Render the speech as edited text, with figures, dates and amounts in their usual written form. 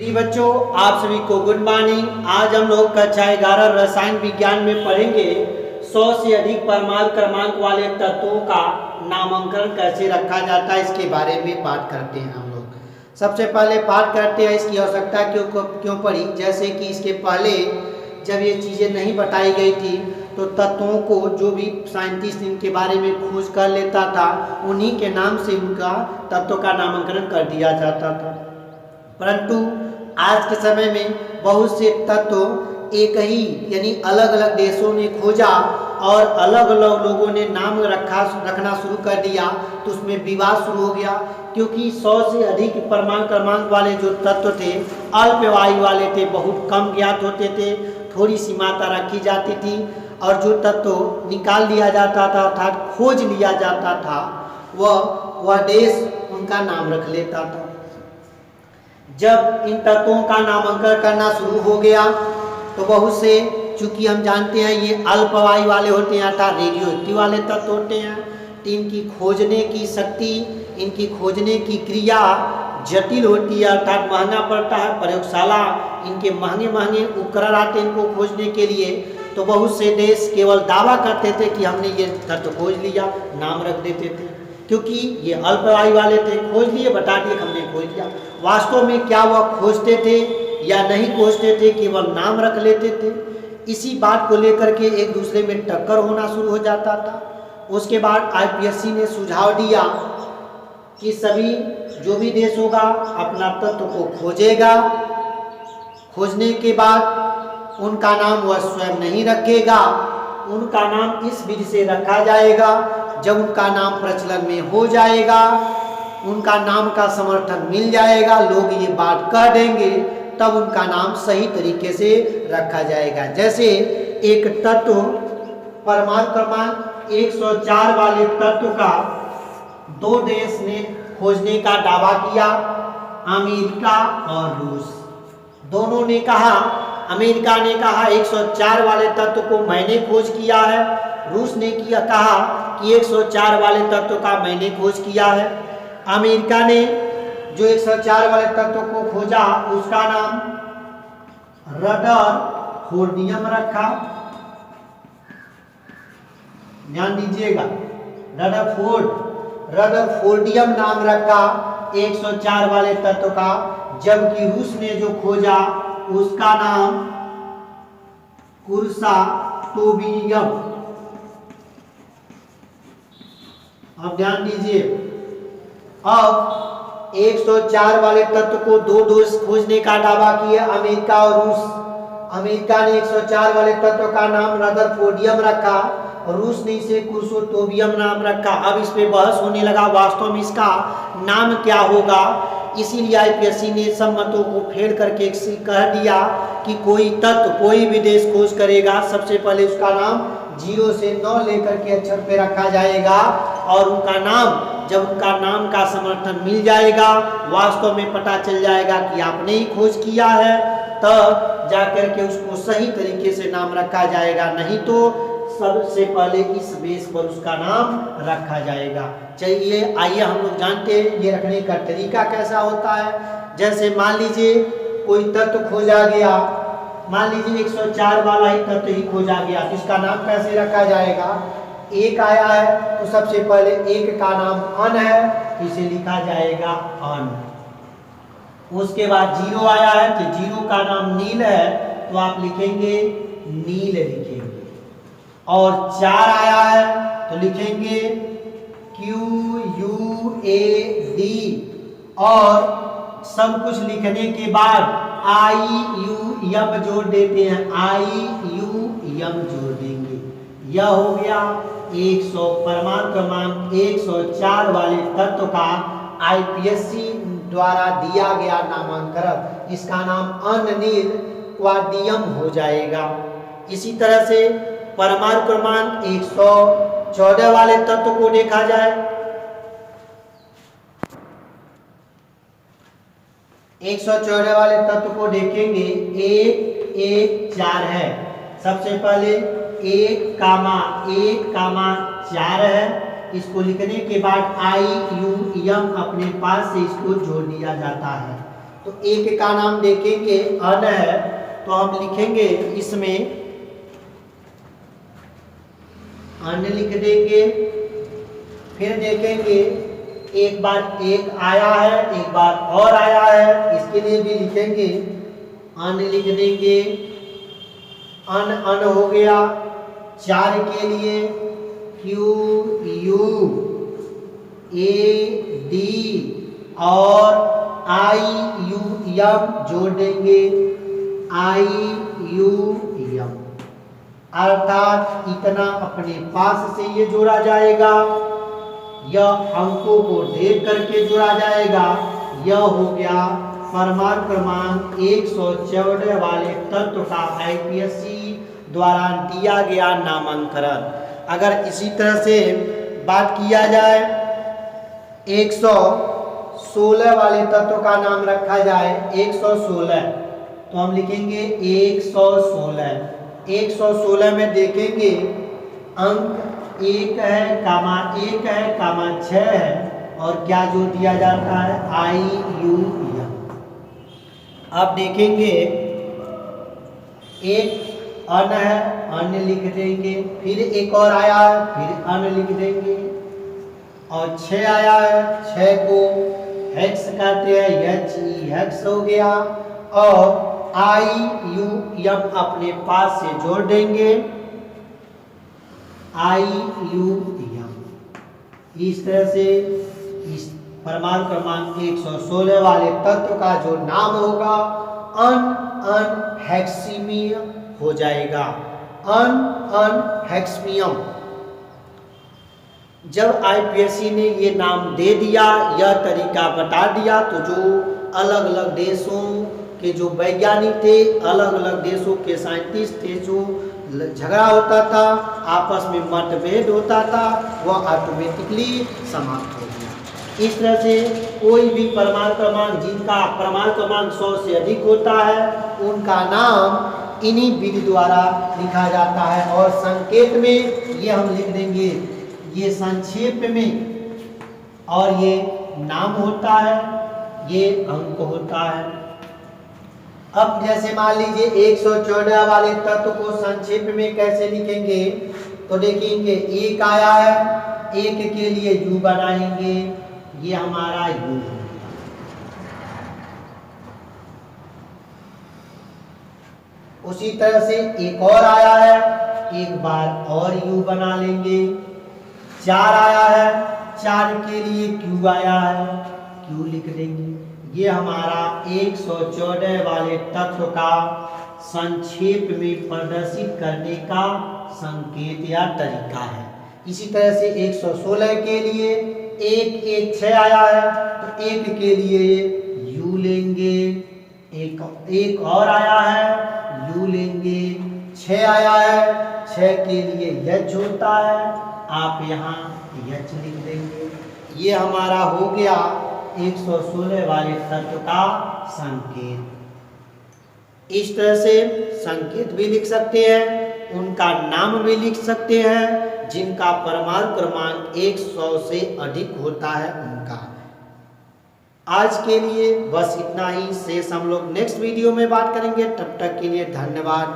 जी बच्चों, आप सभी को गुड मॉर्निंग। आज हम लोग कक्षा 11 रसायन विज्ञान में पढ़ेंगे 100 से अधिक परमाणु क्रमांक वाले तत्वों का नामांकन कैसे रखा जाता है, इसके बारे में बात करते हैं हम लोग। सबसे पहले बात करते हैं इसकी आवश्यकता क्यों पड़ी। जैसे कि इसके पहले जब ये चीज़ें नहीं बताई गई थी तो तत्वों को जो भी साइंटिस्ट इनके बारे में खोज कर लेता था उन्हीं के नाम से उनका तत्व का नामांकन कर दिया जाता था। परंतु आज के समय में बहुत से तत्व एक ही यानी अलग अलग देशों ने खोजा और अलग अलग लोगों ने नाम रखना शुरू कर दिया, तो उसमें विवाद शुरू हो गया। क्योंकि 100 से अधिक परमाणु क्रमांक वाले जो तत्व थे अल्प वायु वाले थे, बहुत कम ज्ञात होते थे, थोड़ी सी मात्रा रखी जाती थी और जो तत्व निकाल लिया जाता था अर्थात खोज लिया जाता था वह देश उनका नाम रख लेता था। जब इन तत्वों का नामांकन करना शुरू हो गया तो बहुत से, चूंकि हम जानते हैं ये अल्प वायु वाले होते हैं अर्थात रेडियो एक्टिव वाले तत्व होते हैं, तो इनकी खोजने की शक्ति, इनकी खोजने की क्रिया जटिल होती है अर्थात महंगा पड़ता है। प्रयोगशाला इनके महंगे महंगे उपकरण आते हैं इनको खोजने के लिए। तो बहुत से देश केवल दावा करते थे कि हमने ये तत्व खोज लिया, नाम रख देते थे, क्योंकि ये अल्प वायु वाले थे, खोज लिए, बता दिए हमने खोज लिया। वास्तव में क्या वह खोजते थे या नहीं खोजते थे, केवल नाम रख लेते थे। इसी बात को लेकर के एक दूसरे में टक्कर होना शुरू हो जाता था। उसके बाद आईपीएससी ने सुझाव दिया कि सभी जो भी देश होगा अपना तत्व को खोजेगा, खोजने के बाद उनका नाम वह स्वयं नहीं रखेगा, उनका नाम इस विधि से रखा जाएगा। जब उनका नाम प्रचलन में हो जाएगा, उनका नाम का समर्थन मिल जाएगा, लोग ये बात कह देंगे, तब उनका नाम सही तरीके से रखा जाएगा। जैसे एक तत्व परमाणु क्रमांक 104 वाले तत्व का दो देश ने खोजने का दावा किया, अमेरिका और रूस। दोनों ने कहा, अमेरिका ने कहा 104 वाले तत्व को मैंने खोज किया है, रूस ने कहा कि 104 वाले तत्व का मैंने खोज किया है। अमेरिका ने जो 104 वाले तत्व को खोजा उसका नाम रदरफोर्डियम रखा। ध्यान दीजिएगा, रदरफोर्डियम नाम रखा 104 वाले तत्व का। जबकि रूस ने जो खोजा उसका नाम कुर्साटोवियम। अब ध्यान दीजिए, अब 104 वाले तत्व को दो देश खोजने का दावा किया, अमेरिका और रूस। अमेरिका ने 104 वाले तत्व का नाम रदरफोर्डियम रखा और रूस ने इसे कुर्साटोवियम नाम रखा। अब इस पे बहस होने लगा वास्तव में इसका नाम क्या होगा। इसीलिए आईपीएससी ने सब मतों को फेल करके कह दिया कि कोई तत्व कोई भी देश खोज करेगा, सबसे पहले उसका नाम 0 से 9 लेकर के अक्षर पे रखा जाएगा और उनका नाम, जब उनका नाम का समर्थन मिल जाएगा, वास्तव में पता चल जाएगा कि आपने ही खोज किया है, तब जाकर के उसको सही तरीके से नाम रखा जाएगा, नहीं तो सबसे पहले इस बेस पर उसका नाम रखा जाएगा। चलिए आइए हम लोग जानते हैं ये रखने का तरीका कैसा होता है। जैसे मान लीजिए कोई तत्व खोजा गया, मान लीजिए 104 वाला ही तत्व ही खोजा गया, तो इसका नाम कैसे रखा जाएगा। एक आया है तो सबसे पहले एक का नाम अन है, इसे लिखा जाएगा अन। उसके बाद 0 आया है तो 0 का नाम नील है, तो आप लिखेंगे नील लिखेंगे। और 4 आया है तो लिखेंगे QUAD। और सब कुछ लिखने के बाद IUM जोड़ देते हैं, IUM जोड़ देंगे। यह हो गया 100 परमाणु क्रमांक 104 वाले तत्व का आईपीएससी द्वारा दिया गया नामांकन। इसका नाम अनिल वादियम हो जाएगा। इसी तरह से परमाणु क्रमांक 114 वाले तत्व को देखा जाए, 114 वाले तत्व को देखेंगे, 114 है। सबसे पहले 1,4 है, इसको लिखने के बाद IUM अपने पास से इसको जोड़ दिया जाता है। तो एक का नाम देखेंगे अन है, तो हम लिखेंगे इसमें अन लिख देंगे। फिर देखेंगे एक बार एक आया है, एक बार और आया है, इसके लिए भी लिखेंगे अन लिख देंगे। अन अन हो गया। 4 के लिए क्यू यू ए डी और आई यू यम जोड़ देंगे, आई यू यम, अर्थात इतना अपने पास से ये जोड़ा जाएगा, यह अंकों को देख करके जोड़ा जाएगा। यह हो गया परमाणु क्रमांक 114 वाले तत्व का आईपीएससी द्वारा दिया गया नामांकन। अगर इसी तरह से बात किया जाए 116 वाले तत्व का नाम रखा जाए 116, तो हम लिखेंगे 116। 116 में देखेंगे अंक 1 है, कामा 1 है, कामा 6 है, और क्या जो दिया जाता है आई यू एम। अब देखेंगे एक अन है, अन लिख देंगे। फिर एक और आया है, फिर अन लिख देंगे। और 6 आया है, 6 को हेक्स कहते हैं, एच ई हेक्स हो गया। और आई यू एम अपने पास से जोड़ देंगे, आई यू एम। इस तरह से इस परमाणु क्रमांक 116 वाले तत्व का जो नाम होगा अन हेक्सीमियम हो जाएगा, अन हेक्सीमियम। जब आईपीएससी ने ये नाम दे दिया, यह तरीका बता दिया, तो जो अलग अलग देशों के जो वैज्ञानिक थे, अलग अलग देशों के साइंटिस्ट थे, जो झगड़ा होता था, आपस में मतभेद होता था, वह ऑटोमेटिकली समाप्त हो गया। इस तरह से कोई भी परमाणु क्रमांक जिनका परमाणु क्रमांक 100 से अधिक होता है, उनका नाम इन्हीं विधि द्वारा लिखा जाता है। और संकेत में ये हम लिख देंगे, ये संक्षेप में, और ये नाम होता है, ये अंक होता है। अब जैसे मान लीजिए 114 वाले तत्व को संक्षेप में कैसे लिखेंगे, तो देखेंगे एक आया है, एक के लिए यू बनाएंगे, ये हमारा यू। उसी तरह से एक और आया है, एक बार और यू बना लेंगे। 4 आया है, 4 के लिए क्यू आया है, क्यू लिख देंगे। ये हमारा 114 वाले तत्व का संक्षेप में प्रदर्शित करने का संकेत या तरीका है। इसी तरह से 116 के लिए एक 6 आया है, तो एक के लिए यू लेंगे, एक और आया है, यू लेंगे। 6 आया है, 6 के लिए एच होता है, आप यहाँ एच लिख देंगे। ये हमारा हो गया 116 वाले तत्व का संकेत। इस तरह से संकेत भी लिख सकते हैं, उनका नाम भी लिख सकते हैं, जिनका परमाणु क्रमांक 100 से अधिक होता है उनका। आज के लिए बस इतना ही, शेष हम लोग नेक्स्ट वीडियो में बात करेंगे। तब तक के लिए धन्यवाद।